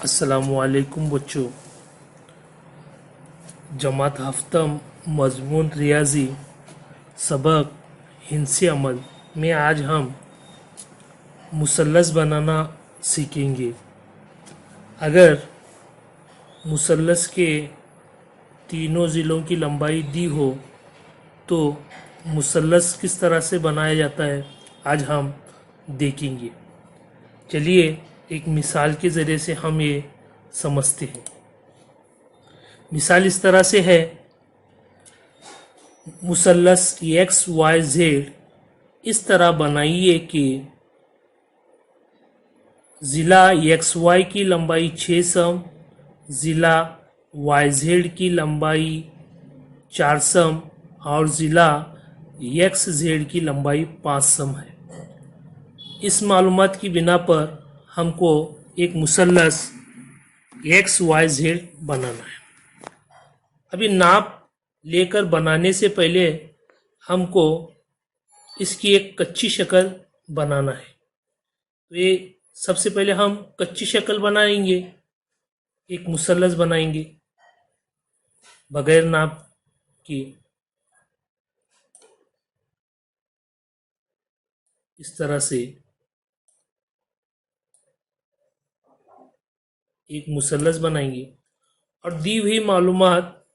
अस्सलामुअलैकुम बच्चों। जमात हफ्तम मजमून रियाजी सबक हिंसी अमल में आज हम मुसल्लस बनाना सीखेंगे। अगर मुसल्लस के तीनों ज़िलों की लंबाई दी हो तो मुसल्लस किस तरह से बनाया जाता है आज हम देखेंगे। चलिए एक मिसाल के ज़रिए से हम ये समझते हैं। मिसाल इस तरह से है, मुसल्लस एक्स वाई जेड इस तरह बनाइए कि ज़िला एक्स वाई की लंबाई 6 सम, ज़िला वाई जेड की लंबाई 4 सम और ज़िला एक्स जेड की लंबाई 5 सम है। इस मालूमात की बिना पर हमको एक मुसल्लस एक्स वाई जेड बनाना है। अभी नाप लेकर बनाने से पहले हमको इसकी एक कच्ची शक्ल बनाना है। तो ये सबसे पहले हम कच्ची शक्ल बनाएंगे, एक मुसल्लस बनाएंगे बगैर नाप के। इस तरह से एक मुसल्लस बनाएंगे और दी हुई मालूमात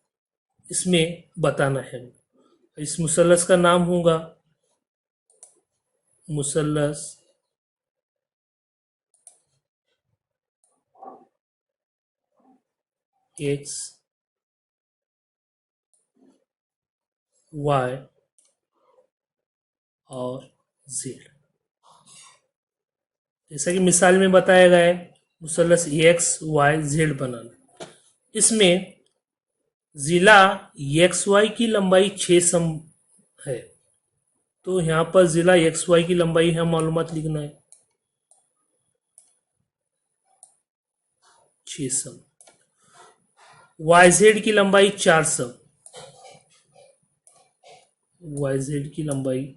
इसमें बताना है। इस मुसल्लस का नाम होगा मुसल्लस एक्स वाई और जेड। जैसा कि मिसाल में बताया गया है, मुसल्लस एक्स वाई जेड बनाना। इसमें ज़िला एक्स वाई की लंबाई 6 सम है, तो यहाँ पर ज़िला एक्स वाई की लंबाई है मालूमात लिखना है 6 सम। वाई जेड की लंबाई 4 सम, वाई जेड की लंबाई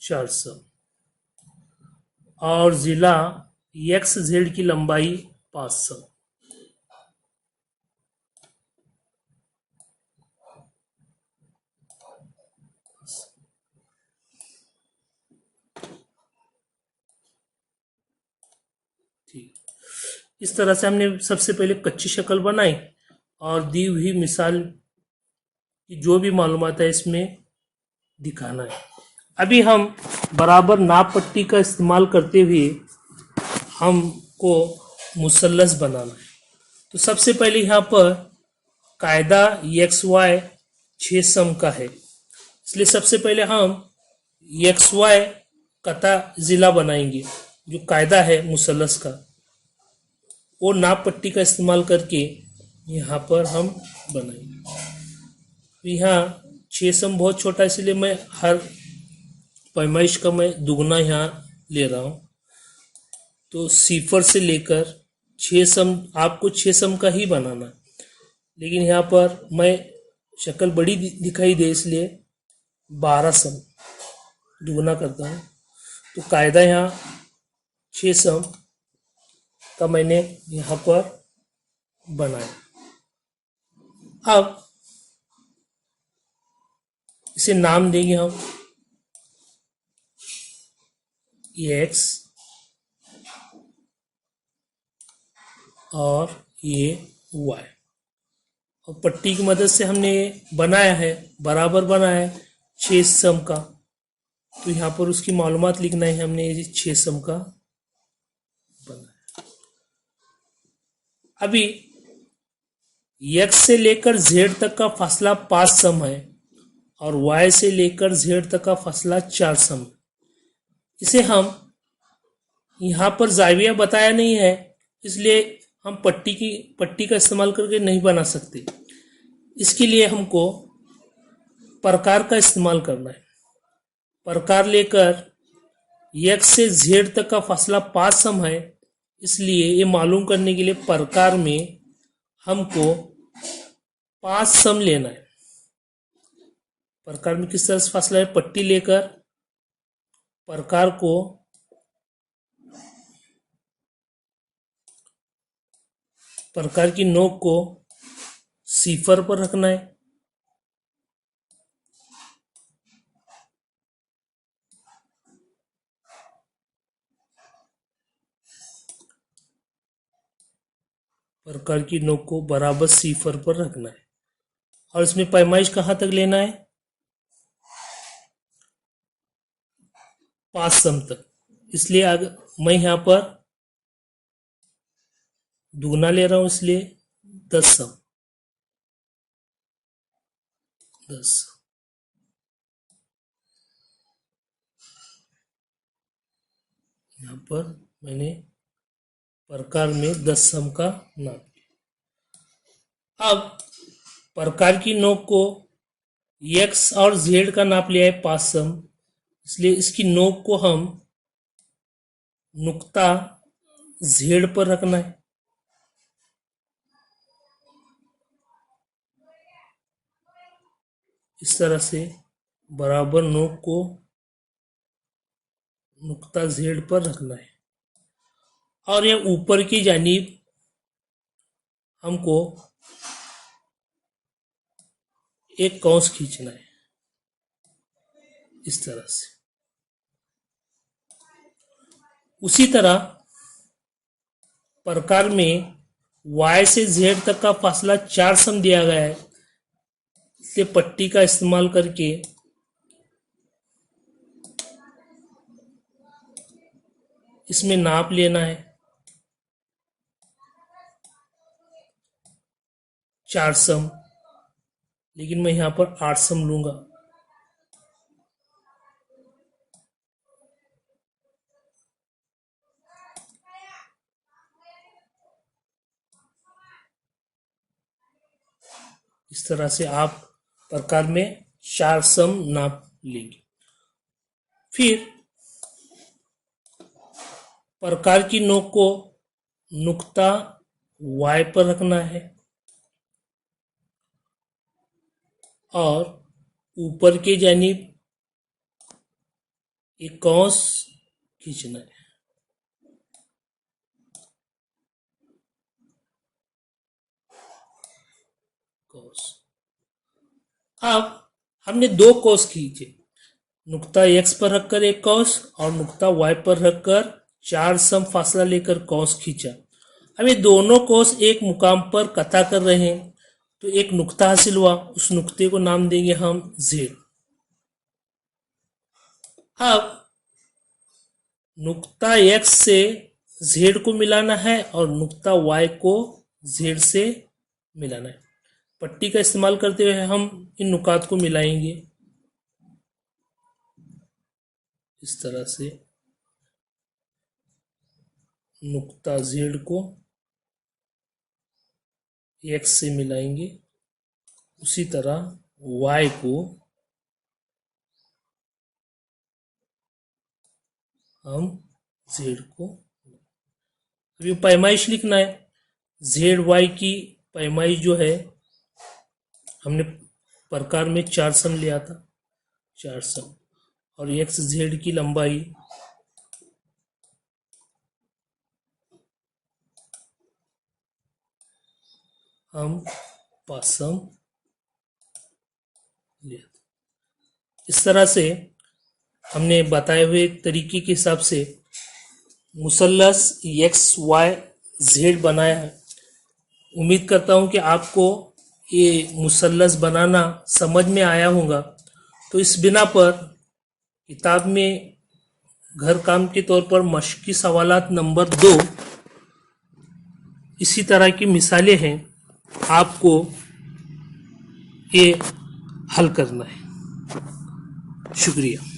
4 सम और ज़िला एक्स जेड की लंबाई 5 सम। ठीक, इस तरह से हमने सबसे पहले कच्ची शक्ल बनाई और दी हुई मिसाल की जो भी मालूमात है इसमें दिखाना है। अभी हम बराबर नाप पट्टी का इस्तेमाल करते हुए हमको मुसल्लस बनाना है। तो सबसे पहले यहाँ पर कायदा एक्स वाई 6 सम का है, इसलिए सबसे पहले हम एक्स वाई कता ज़िला बनाएंगे। जो कायदा है मुसल्लस का वो नाप पट्टी का इस्तेमाल करके यहाँ पर हम बनाएंगे। यहाँ 6 सम बहुत छोटा, इसलिए मैं हर पैमाइश का मैं दुगना यहाँ ले रहा हूँ। तो सिफर से लेकर 6 सम, आपको 6 सम का ही बनाना है, लेकिन यहाँ पर मैं शक्ल बड़ी दिखाई दे इसलिए 12 सम दुगना करता हूँ। तो कायदा यहाँ 6 सम का मैंने यहाँ पर बनाया। अब इसे नाम देंगे हम एक्स और ये वाई, और पट्टी की मदद से हमने बनाया है, बराबर बनाया है 6 सम का। तो यहाँ पर उसकी मालूमात लिखना है, हमने ये 6 सम का बनाया। अभी एक्स से लेकर जेड तक का फासला 5 सम है और वाई से लेकर जेड तक का फासला 4 सम है। इसे हम यहाँ पर जाविया बताया नहीं है, इसलिए हम पट्टी का इस्तेमाल करके नहीं बना सकते। इसके लिए हमको प्रकार का इस्तेमाल करना है। प्रकार लेकर एक्स से जेड तक का फासला 5 सम है, इसलिए ये मालूम करने के लिए प्रकार में हमको 5 सम लेना है। प्रकार में किस तरह से फासला है, पट्टी लेकर प्रकार को प्रकार की नोक को सिफर पर रखना है। प्रकार की नोक को बराबर सिफर पर रखना है और इसमें पैमाइश कहाँ तक लेना है? 5 सम तक। इसलिए अगर मैं यहाँ पर दुगना ले रहा हूं, इसलिए 10 सम, 10। यहाँ पर मैंने प्रकार में 10 सम का नाप लिया। अब प्रकार की नोक को x और z का नाप लिया है 5 सम, इसलिए इसकी नोक को हम नुक्ता z पर रखना है। इस तरह से बराबर नोक को नुक्ता z पर रखना है और यह ऊपर की जानिब हमको एक कौंस खींचना है इस तरह से। उसी तरह प्रकार में y से z तक का फासला 4 सम दिया गया है, इसलिए पट्टी का इस्तेमाल करके इसमें नाप लेना है 4 सम, लेकिन मैं यहाँ पर 8 सम लूंगा। इस तरह से आप प्रकार में 4 सम नाप लेंगे। फिर प्रकार की नोक को नुक्ता y पर रखना है और ऊपर के जानिब एक कौंस खींचना है। कौंस। अब हमने 2 कौंस खींचे, नुक्ता x पर रखकर एक कौंस और नुक्ता y पर रखकर 4 सम फासला लेकर कौंस खींचा। अब ये दोनों कौंस एक मुकाम पर कथा कर रहे हैं, तो एक नुक्ता हासिल हुआ, उस नुक्ते को नाम देंगे हम z। अब नुक्ता x से z को मिलाना है और नुक्ता y को z से मिलाना है। पट्टी का इस्तेमाल करते हुए हम इन नुकात को मिलाएंगे इस तरह से। नुक्ता z को x से मिलाएंगे, उसी तरह y को हम z को। अभी पैमाइश लिखना है। z y की पैमाइश जो है हमने प्रकार में 4 सम लिया था, 4 सम, और x z की लंबाई हम 5 सम लिया। इस तरह से हमने बताए हुए तरीके के हिसाब से मुसल्लस एक्स वाई जेड बनाया है। उम्मीद करता हूं कि आपको ये मुसल्लस बनाना समझ में आया होगा। तो इस बिना पर किताब में घर काम के तौर पर मश्की सवालात नंबर 2 इसी तरह की मिसालें हैं, आपको ये हल करना है। शुक्रिया।